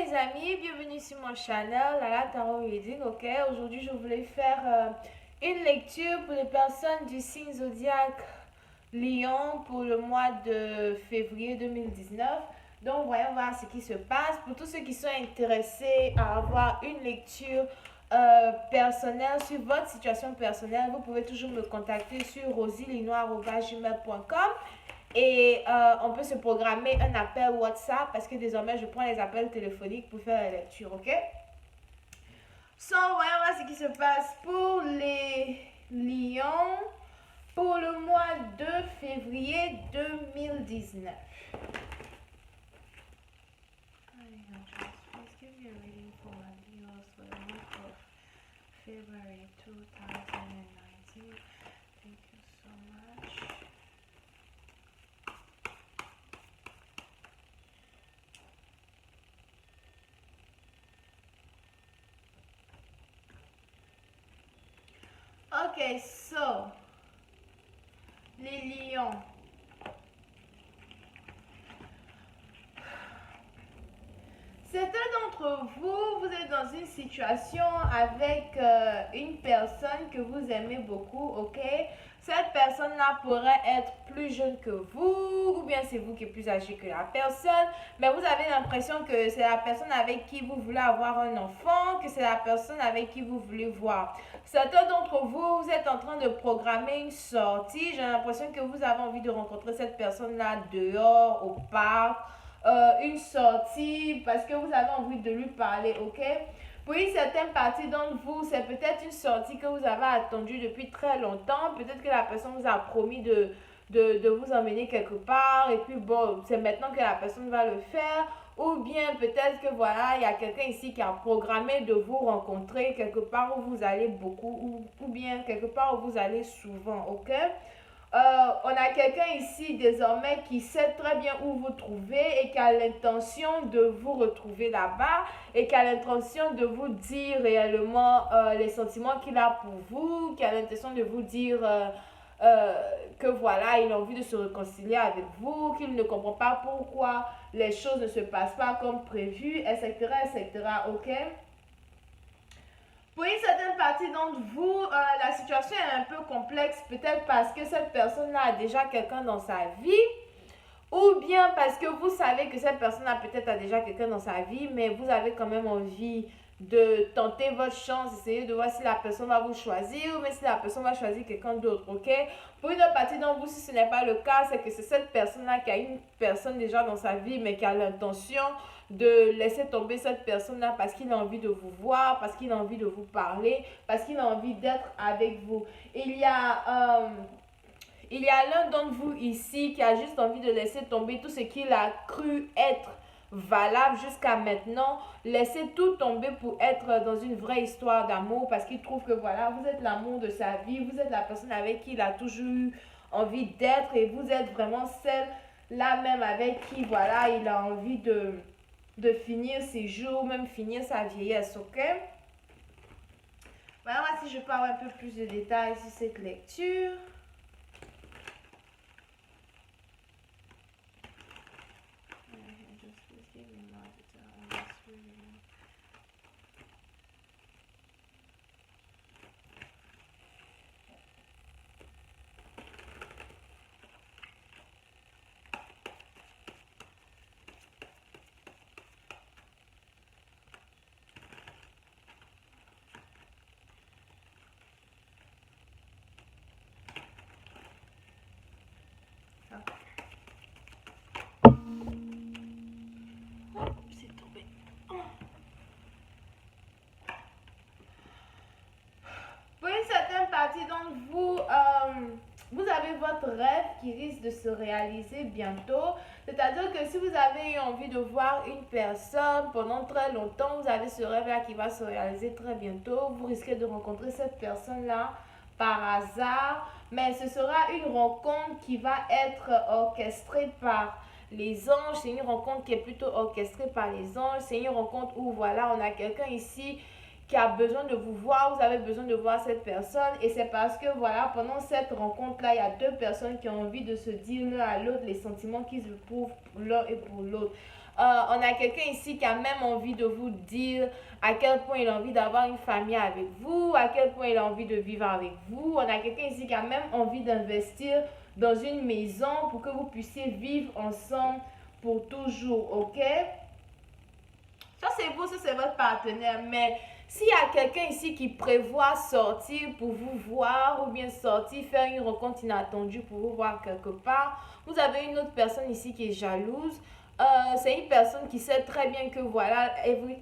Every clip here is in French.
les amis, bienvenue sur mon channel Lala Tarot Reading. Ok, aujourd'hui je voulais faire une lecture pour les personnes du signe zodiaque Lion pour le mois de février 2019. Donc voyons voir ce qui se passe. Pour tous ceux qui sont intéressés à avoir une lecture personnelle sur votre situation personnelle, vous pouvez toujours me contacter sur rosylinois@gmail.com. Et on peut se programmer un appel WhatsApp parce que désormais je prends les appels téléphoniques pour faire la lecture, ok? Voyons voir ce qui se passe pour les lions pour le mois de février 2019. February 2019. Thank you so much. Ok, so, les lions. Certains d'entre vous, vous êtes dans une situation avec une personne que vous aimez beaucoup, ok? Cette personne-là pourrait être plus jeune que vous, ou bien c'est vous qui êtes plus âgé que la personne, mais vous avez l'impression que c'est la personne avec qui vous voulez avoir un enfant, que c'est la personne avec qui vous voulez voir. Certains d'entre vous, vous êtes en train de programmer une sortie. J'ai l'impression que vous avez envie de rencontrer cette personne-là dehors, au parc, une sortie parce que vous avez envie de lui parler, ok? Pour une certaine partie d'entre vous, c'est peut-être une sortie que vous avez attendue depuis très longtemps. Peut-être que la personne vous a promis de vous emmener quelque part et puis bon, c'est maintenant que la personne va le faire. Ou bien peut-être que voilà, il y a quelqu'un ici qui a programmé de vous rencontrer quelque part où vous allez beaucoup ou bien quelque part où vous allez souvent, ok? On a quelqu'un ici désormais qui sait très bien où vous trouvez et qui a l'intention de vous retrouver là-bas et qui a l'intention de vous dire réellement les sentiments qu'il a pour vous, qui a l'intention de vous dire que voilà, il a envie de se réconcilier avec vous, qu'il ne comprend pas pourquoi les choses ne se passent pas comme prévu, etc., etc., ok? Pour une certaine partie d'entre vous, la situation est un peu complexe, peut-être parce que cette personne-là a déjà quelqu'un dans sa vie, ou bien parce que vous savez que cette personne-là peut-être a déjà quelqu'un dans sa vie, mais vous avez quand même envie de tenter votre chance, essayer de voir si la personne va vous choisir ou même si la personne va choisir quelqu'un d'autre, ok? Pour une autre partie d'entre vous, si ce n'est pas le cas, c'est que c'est cette personne-là qui a une personne déjà dans sa vie, mais qui a l'intention de laisser tomber cette personne-là parce qu'il a envie de vous voir, parce qu'il a envie de vous parler, parce qu'il a envie d'être avec vous. Il y a l'un d'entre vous ici qui a juste envie de laisser tomber tout ce qu'il a cru être valable jusqu'à maintenant, laisser tout tomber pour être dans une vraie histoire d'amour parce qu'il trouve que voilà, vous êtes l'amour de sa vie, vous êtes la personne avec qui il a toujours eu envie d'être et vous êtes vraiment celle là même avec qui voilà, il a envie de finir ses jours, même finir sa vieillesse, ok? Voilà, moi si je peux avoir un peu plus de détails sur cette lecture. Pour une certaine partie d'entre vous, vous avez votre rêve qui risque de se réaliser bientôt. C'est-à-dire que si vous avez eu envie de voir une personne pendant très longtemps, vous avez ce rêve-là qui va se réaliser très bientôt. Vous risquez de rencontrer cette personne-là par hasard, mais ce sera une rencontre qui va être orchestrée par les anges. C'est une rencontre qui est plutôt orchestrée par les anges. C'est une rencontre où voilà, on a quelqu'un ici qui a besoin de vous voir, vous avez besoin de voir cette personne et c'est parce que voilà, pendant cette rencontre-là, il y a deux personnes qui ont envie de se dire l'un à l'autre les sentiments qu'ils éprouvent pour l'un et pour l'autre. On a quelqu'un ici qui a même envie de vous dire à quel point il a envie d'avoir une famille avec vous, à quel point il a envie de vivre avec vous. On a quelqu'un ici qui a même envie d'investir dans une maison pour que vous puissiez vivre ensemble pour toujours, ok? Ça c'est vous, ça c'est votre partenaire, mais s'il y a quelqu'un ici qui prévoit sortir pour vous voir ou bien sortir, faire une rencontre inattendue pour vous voir quelque part, vous avez une autre personne ici qui est jalouse. C'est une personne qui sait très bien que voilà,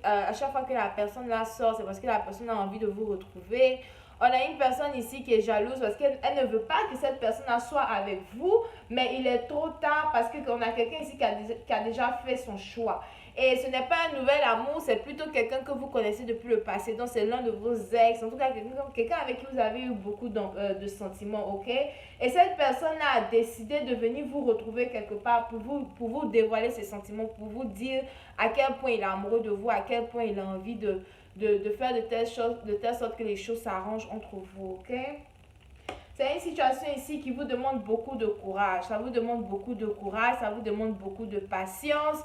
à chaque fois que la personne là sort, c'est parce que la personne a envie de vous retrouver. On a une personne ici qui est jalouse parce qu'elle ne veut pas que cette personne-là soit avec vous, mais il est trop tard parce qu'on a quelqu'un ici qui a déjà fait son choix. Et ce n'est pas un nouvel amour, c'est plutôt quelqu'un que vous connaissez depuis le passé. Donc c'est l'un de vos ex, en tout cas quelqu'un avec qui vous avez eu beaucoup de sentiments, ok? Et cette personne-là a décidé de venir vous retrouver quelque part pour vous dévoiler ses sentiments, pour vous dire à quel point il est amoureux de vous, à quel point il a envie de faire de telles choses, de telle sorte que les choses s'arrangent entre vous, ok? C'est une situation ici qui vous demande beaucoup de courage. Ça vous demande beaucoup de courage, ça vous demande beaucoup de patience.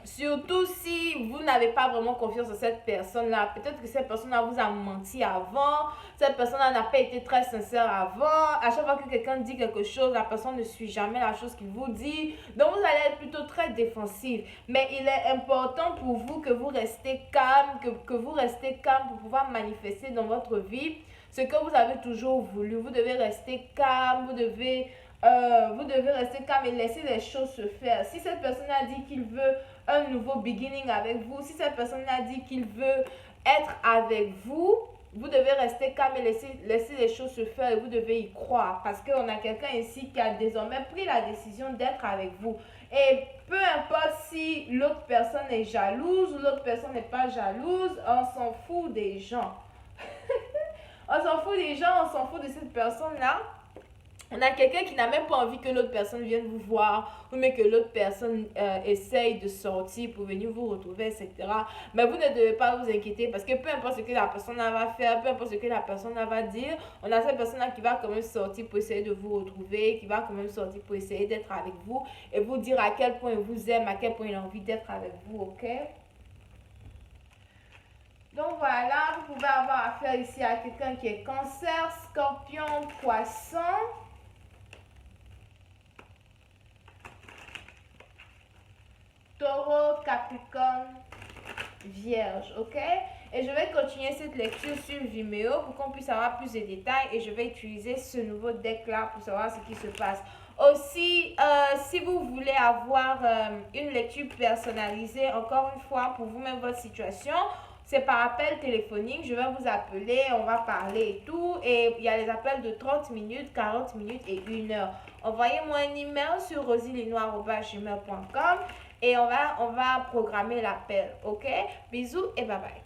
Surtout si vous n'avez pas vraiment confiance en cette personne-là. Peut-être que cette personne-là vous a menti avant. Cette personne-là n'a pas été très sincère avant. À chaque fois que quelqu'un dit quelque chose, la personne ne suit jamais la chose qu'il vous dit. Donc vous allez être plutôt très défensif. Mais il est important pour vous que vous restez calme, que vous restez calme pour pouvoir manifester dans votre vie ce que vous avez toujours voulu. Vous devez rester calme, vous devez rester calme et laisser les choses se faire. Si cette personne a dit qu'il veut un nouveau beginning avec vous, si cette personne a dit qu'il veut être avec vous, vous devez rester calme et laisser les choses se faire et vous devez y croire parce qu'on a quelqu'un ici qui a désormais pris la décision d'être avec vous. Et peu importe si l'autre personne est jalouse ou l'autre personne n'est pas jalouse, on s'en fout des gens. On s'en fout des gens, on s'en fout de cette personne-là. On a quelqu'un qui n'a même pas envie que l'autre personne vienne vous voir ou même que l'autre personne essaye de sortir pour venir vous retrouver, etc. Mais vous ne devez pas vous inquiéter parce que peu importe ce que la personne va faire, peu importe ce que la personne va dire, on a cette personne-là qui va quand même sortir pour essayer de vous retrouver, qui va quand même sortir pour essayer d'être avec vous et vous dire à quel point il vous aime, à quel point il a envie d'être avec vous, ok? Donc voilà, vous pouvez avoir affaire ici à quelqu'un qui est Cancer, Scorpion, Poisson. Taureau, Capricorne, Vierge, ok? Et je vais continuer cette lecture sur Vimeo pour qu'on puisse avoir plus de détails et je vais utiliser ce nouveau deck-là pour savoir ce qui se passe. Aussi, si vous voulez avoir une lecture personnalisée, encore une fois, pour vous-même, votre situation, c'est par appel téléphonique. Je vais vous appeler, on va parler et tout. Et il y a les appels de 30 minutes, 40 minutes et 1 heure. Envoyez-moi un email sur rosilinoir@gmail.com et on va programmer l'appel, ok? Bisous et bye bye.